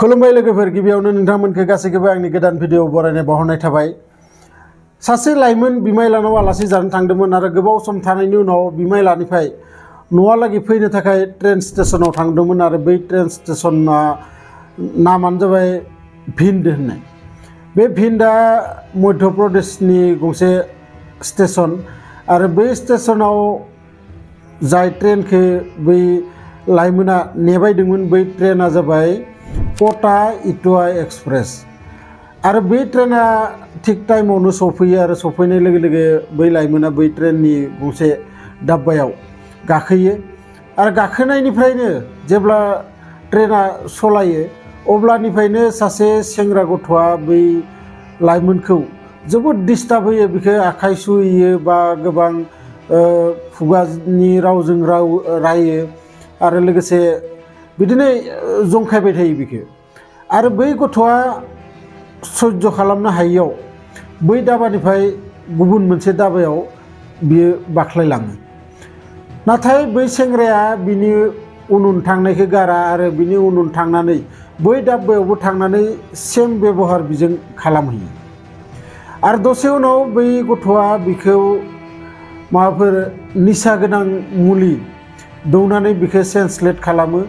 खुलुमबाय लोगोफोर गिबियावनो नोंथांमोनखौ गासैखौबो आंनि गोदान भिडिअ बरायनाय बावहरनाय थाबाय। सासे लाइमोन बिमायलानाव आलासि जानो थांदोंमोन आरो गोबाव सम थानायनि उनाव बिमायलानिफ्राय न'आलागै फैनो थाखाय ट्रेन स्टेशनाव थांदोंमोन आरो बै ट्रेन स्टेशनना नामानो जाबाय भिंड होननाय। बे भिंडआ मध्य प्रदेशनि गंसे स्टेशन आरो बै स्टेशनाव जाय ट्रेनखौ बै लाइमोना नेबायदोंमोन बै ट्रेना जाबाय कोटा इटावा एक्सप्रेस आरो बै ट्रेना थिग टाइमावनो सफैयो आरो सफैनाय लोगो लोगो बै लाइमोना बै ट्रेननि गंसे डाब्बायाव गाखोयो आरो गाखोनायनिफ्रायनो जेब्ला ट्रेना सलायो अब्लानिफ्रायनो सासे सेंग्रा गथ'आ बै लाइमोनखौ जोबोद डिस्टार्ब होयो, बिखौ आखाइ सुहैयो बा गोबां खुगानि रावजों रायो आरो लोगोसे बिदिनो जंखायबाय थायो बिखौ। आरो बै गथ'आ सह्य खालामनो हायियाव बै दाबानिफ्राय गुबुन मोनसे दाबायाव बियो बाख्लायलाङो। नाथाय बै सेंग्राया बिनि उन उन थांनायखौ गारा आरो बिनि उन उन थांनानै बै दाब्बायावबो थांनानै सेम बेबहार बिजों खालामहैयो। आरो दसे उनाव बै गथ'आ बिखौ माबाफोर निसा गोनां मुलि दौनानै बिखौ सेन्सलेट खालामो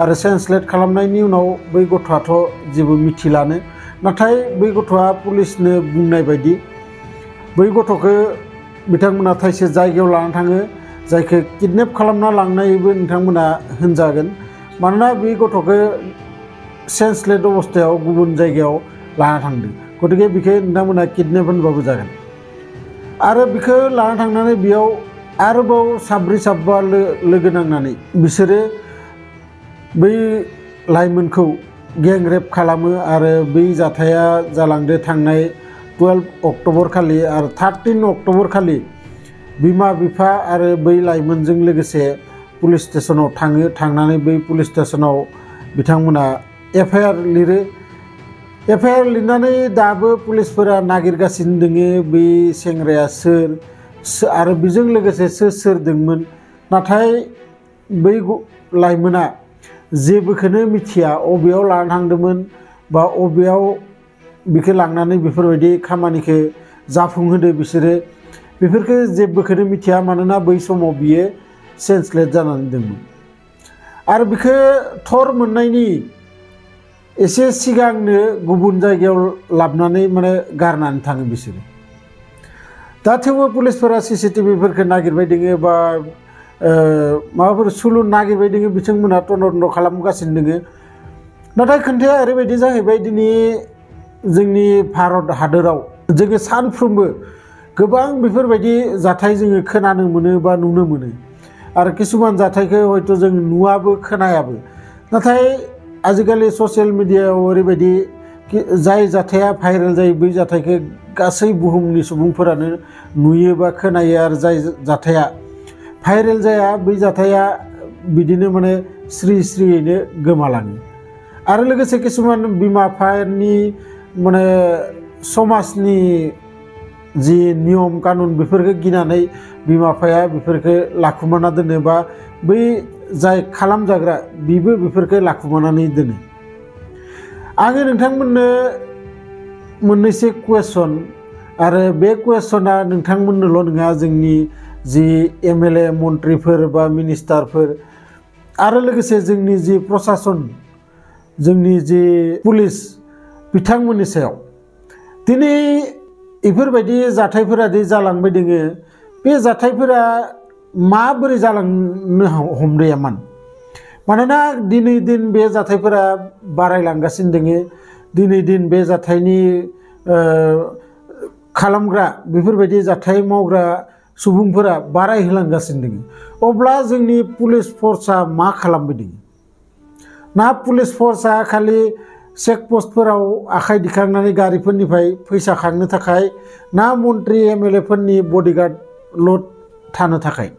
आरो सेन्सलेट खालामनायनि उनाव बै गथ'आथ' जेबो मिथिलानो। नाथाय बै गथ'आ पुलिसनो बुंनाय बायदि बै गथ'खौ बिथांमोना थाइसे जायगायाव लाना थाङो, जायखौ किडनेप खालामना लांनायबो नोंथांमोना होनजागोन, मानोना बे गथ'खौ सेन्सलेट अबस्थायाव गुबुन जायगायाव लाना थांदों, गतिके बिखौ नोंथांमोना किडनेप होनबाबो जागोन। आरो बिखौ लाना थांनानै बेयाव आरोबाव साब्रै साबा लोगो नांनानै बिसोरो बै लाइमोनखौ गेंरेप खालामो आरो बै जाथाया जालांदो थांनाय 12 अक्ट'बर खालि आरो 13 अक्ट'बर खालि बिमा बिफा आरो बै लाइमोनजों लोगोसे पुलिस स्टेशनाव थाङो। थांनानै बै पुलिस स्टेशनाव बिथांमोना एफआइआर लिरो। एफआइआर लिरनानै दाबो पुलिसफोरा नागिरगासिनो दोङो बै सेंग्राया सोर आरो बेजों लोगोसे सोर दोंमोन। नाथाय बै लाइमोना जेबोखौनो मिथिया, अबेयाव लाना थांदोंमोन बा अबेयाव बिखौ लांनानै बेफोरबायदि खामानिखौ जाफुंहोदो बिसोरो बेफोरखौ जेबोखौनो मिथिया, मानोना बै समाव बियो सेन्सलेट जानानै दंमोन। आरो बिखौ थर मोननायनि एसे सिगांनो गुबुन जायगायाव लाबोनानै गारनानै थाङो बिसोरो। दा थेवबो पुलिसफोरा CCTVफोरखौ नागिरबाय दोङो बा माबाफोर सुलु नागिरबाय दोङो, बिथांमोना तदन्त खालामगासिनो दोङो। नाथाय खोथाया ओरैबायदि जाहैबाय, दिनै जोंनि भारत हादोराव जोङो सानफ्रोमबो गोबां बेफोरबायदि जाथाय जोङो खोनानो मोनो बा नुनो मोनो आरो किसुमान जाथायखौ हयथ' जों नुवाबो खोनायाबो। नाथाय आजिखालि ससियेल मिडियायाव ओरैबायदि जाय जाथाया भाइरेल जायो बै जाथायखौ गासै बुहुमनि सुबुंफोरानो नुयो बा खोनायो आरो जाय जाथाया भाइरेल जाया बै जाथाया बिदिनो स्रि स्रियैनो गोमालाङो। आरो लोगोसे किसुमान बिमा बिफानि समाजनि जि नियम कानुन बेफोरखौ गिनानै बिमा बिफाया बेफोरखौ लाखुमाना दोनो बा बै जाय खालामजाग्रा बिबो बेफोरखौ लाखुमानानै दोनो। आङो नोंथांमोननो मोननैसो कुवेसन, आरो बे कुवेसना नोंथांमोननोल' नङा, जोंनि जि MLA मन्त्रिफोर बा मिनिस्टारफोर आरो लोगोसे जोंनि जि प्रसासन, जोंनि जि पुलिस बिथांमोननि सायाव दिनै बेफोरबायदि जाथायफोरा जालांबाय दोङो, बे जाथायफोरा माबोरै जालांनो हमदोंमोन? मानोना दिनै दिन बे जाथायफोरा बारायलांगासिनो दोङो, दिनै दिन बे जाथायनि खालामग्रा बेफोरबायदि जाथाय मावग्रा सुबुंफोरा बारायहोलांगासिनो दोङो। अब्ला जोंनि पुलिस फर्सआ मा खालामबाय दोङो? ना पुलिस फर्सआ खालि चेकपस्टफोराव आखाइ दिखांनानै गारिफोरनिफ्राय फैसा खांनो थाखाय, ना मन्त्रि MLA फोरनि बडिगार्डल' थानो थाखाय?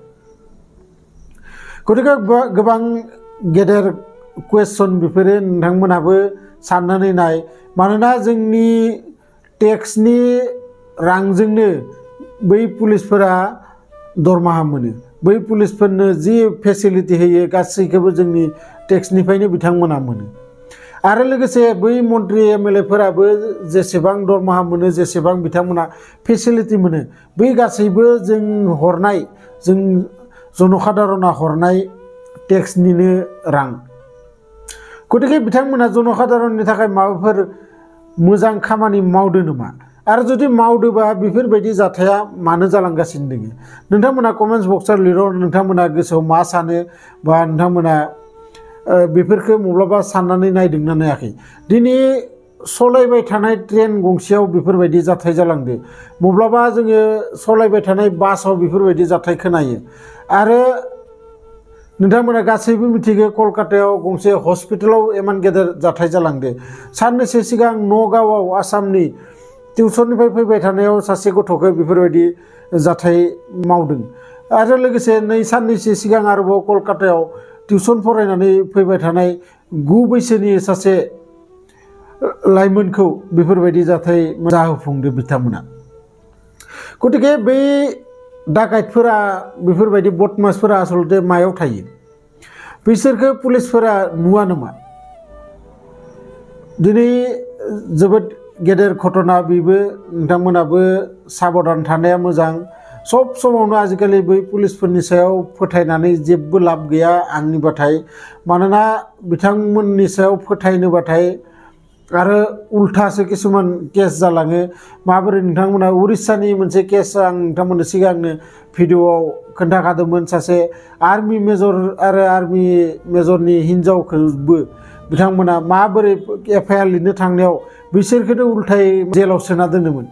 गतिके गोबां गेदेर कुवेसन बेफोरो, नोंथांमोनहाबो साननानै नाय। मानोना जोंनि टेक्सनि रांजोंनो बै पुलिसफोरा दरमाहा मोनो, बै पुलिसफोरनो जि फेसिलिटि होयो गासैखौबो जोंनि टेक्सनिफ्रायनो बिथांमोना मोनो। आरो लोगोसे बै मन्त्रि एमएलएफोराबो जेसेबां दरमाहा मोनो जेसेबां बिथांमोना फेसिलिटि मोनो बै गासैबो जों हरनाय जों जनसाधारना हरनाय टेक्सनिनो रां गतिके बिथांमोना जनसाधारननि थाखाय माबाफोर मोजां खामानि मावदो नामा आरो जुदि मावदोबा बेफोरबायदि जाथाया मानो जालांगासिनो दङ नोंथांमोना कमेन्ट्स बक्सआव लिरो नोंथांमोना गोसोआव मा सानो बा नोंथांमोना बेफोरखौ माब्लाबा साननानै नायदोंना नायाखै दिनै सलायबाय थानाय ट्रेन गंसेयाव बेफोरबायदि जाथाय जालांदो माब्लाबा जोङो सलायबाय थानाय बासाव बेफोरबायदि जाथाय खोनायो आरो नोंथांमोना गासैबो मिथिगौ कलकातायाव गंसे हस्पिटालाव इमान गेदेर जाथाय जालांदो साननैसो सिगां नगावआव आसामनि टिउसननिफ्राय फैबाय थानायाव सासे गथ'खौ बेफोरबायदि जाथाय मावदों आरो लोगोसे नै साननैसो सिगां आरोबाव कलकातायाव टिउसन फरायनानै फैबाय थानाय 9 बैसोनि सासे लाइमोनखौ बेफोरबायदि जाथाय जाहोफुंदो बिथांमोना गतिके बै डाकाइतफोरा बेफोरबायदि बदमासफोरा आसलते मायाव थायो बिसोरखौ पुलिसफोरा नुवा नामा दिनै जोबोद गेदेर घटना बेबो नोंथांमोनाबो साबधान थानाया मोजां सब समावनो आजिखालि बै पुलिसफोरनि सायाव फोथायनानै जेबो लाब गैया आंनिबाथाय मानोना बिथांमोननि सायाव फोथायनोबाथाय आरो उल्थासो किसुमान केस जालाङो माबोरै नोंथांमोना उरिस्सानि मोनसे केस आं नोंथांमोननो सिगांनो भिडिअआव खोन्थाखादोंमोन सासे आर्मि मेजर आरो आर्मि मेजरनि हिनजावखौबो बिथांमोना माबोरै एफआइआर लिरनो थांनायाव बिसोरखौनो उल्थायै जेलाव सोना दोनोमोन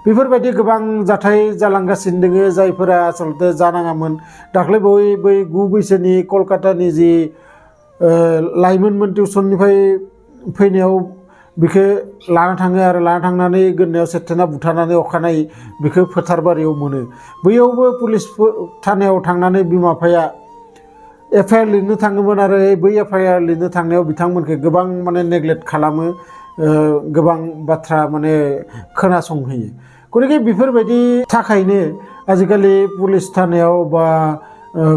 बेफोरबायदि गोबां जाथाय जालांगासिनो दङ जायफोरा आसलते जानाङामोन दाख्लै बै 9 बैसोनि कलकातानि जि लाइमोनमोन टिउसननिफ्राय फैनायाव बिखौ लाना थाङो आरो लाना थांनानै गोदोनायाव सेथेना बुथारनानै अखानायै बिखौ फोथारबारियाव मोनो बैयावबो पुलिस थानायाव थांनानै बिमा बिफाया एफआइआर लिरनो थाङोमोन आरो बै एफआइआर लिरनो थांनायाव बिथांमोनखौ गोबां माने नेग्लेक्ट खालामो गोबां बाथ्रा माने खोनासंहोयो गतिके बेफोरबायदि थाखायनो आजिखालि पुलिस थानायाव बा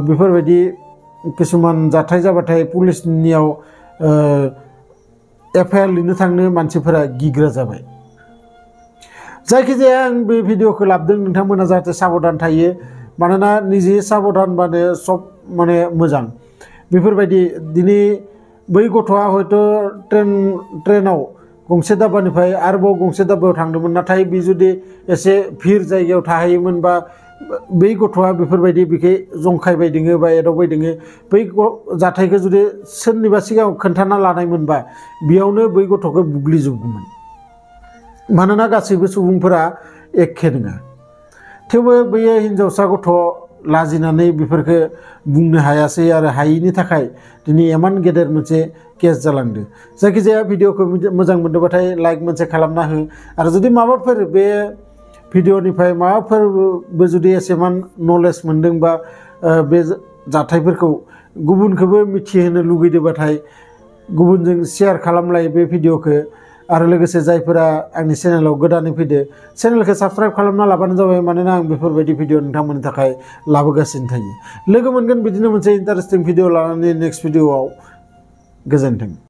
बेफोरबायदि किसुमान जाथाय जाबाथाय पुलिसनियाव एफआइआर लिरनो थांनो मानसिफोरा गिग्रा जाबाय जायखिजाया आं बे भिडिअखौ लाबोदों नोंथांमोना जाहाथे साबधान थायो मानोना निजे साबधानबानो सब माने मोजां बेफोरबायदि दिनै बै गथ'आ हयथ' ट्रेनाव गंसे दाब्बानिफ्राय आरोबाव गंसे दाब्बायाव थांदोंमोन नाथाय बे जुदि एसे भिर जायगायाव थाहैयोमोन बा बै गथ'आ बेफोरबायदि बेखौ जंखायबाय दोङो बा एदावबाय दोङो बै जाथायखौ जुदि सोरनिबा सिगाङाव खोन्थाना लानायमोनबा बेयावनो बै गथ'खौ बुग्लिजोबगौमोन मानोना गासैबो सुबुंफोरा एखे नङा थेवबो बैयो हिनजावसा गथ' लाजिनानै बेफोरखौ बुंनो हायासै आरो हायैनि थाखाय दिनै इमान गेदेर मोनसे केस जालांदो जायखिजाया भिडिअखौ मोजां मोनदोंबाथाय लाइक मोनसे खालामना हो आरो जुदि माबाफोर बे भिडिअनिफ्राय माबाफोरबो जुदि एसेमान नलेज मोनदों बा बे जाथायफोरखौ गुबुनखौबो मिथिहोनो लुगैदोंबाथाय गुबुनजों शेयार खालामलाय बे भिडिअखौ आरो लोगोसे जायफोरा आंनि चेनेलाव गोदानै फैदो चेनेलखौ साबस्क्राइब खालामना लाबानो जाबाय मानोना आं बेफोरबायदि भिडिअ नोंथांमोननि थाखाय लाबोगासिनो थायो लोगो मोनगोन बिदिनो मोनसे इन्टारेस्टिं भिडिअ लानानै नेक्स्ट भिडिअआव गोजोन्थों।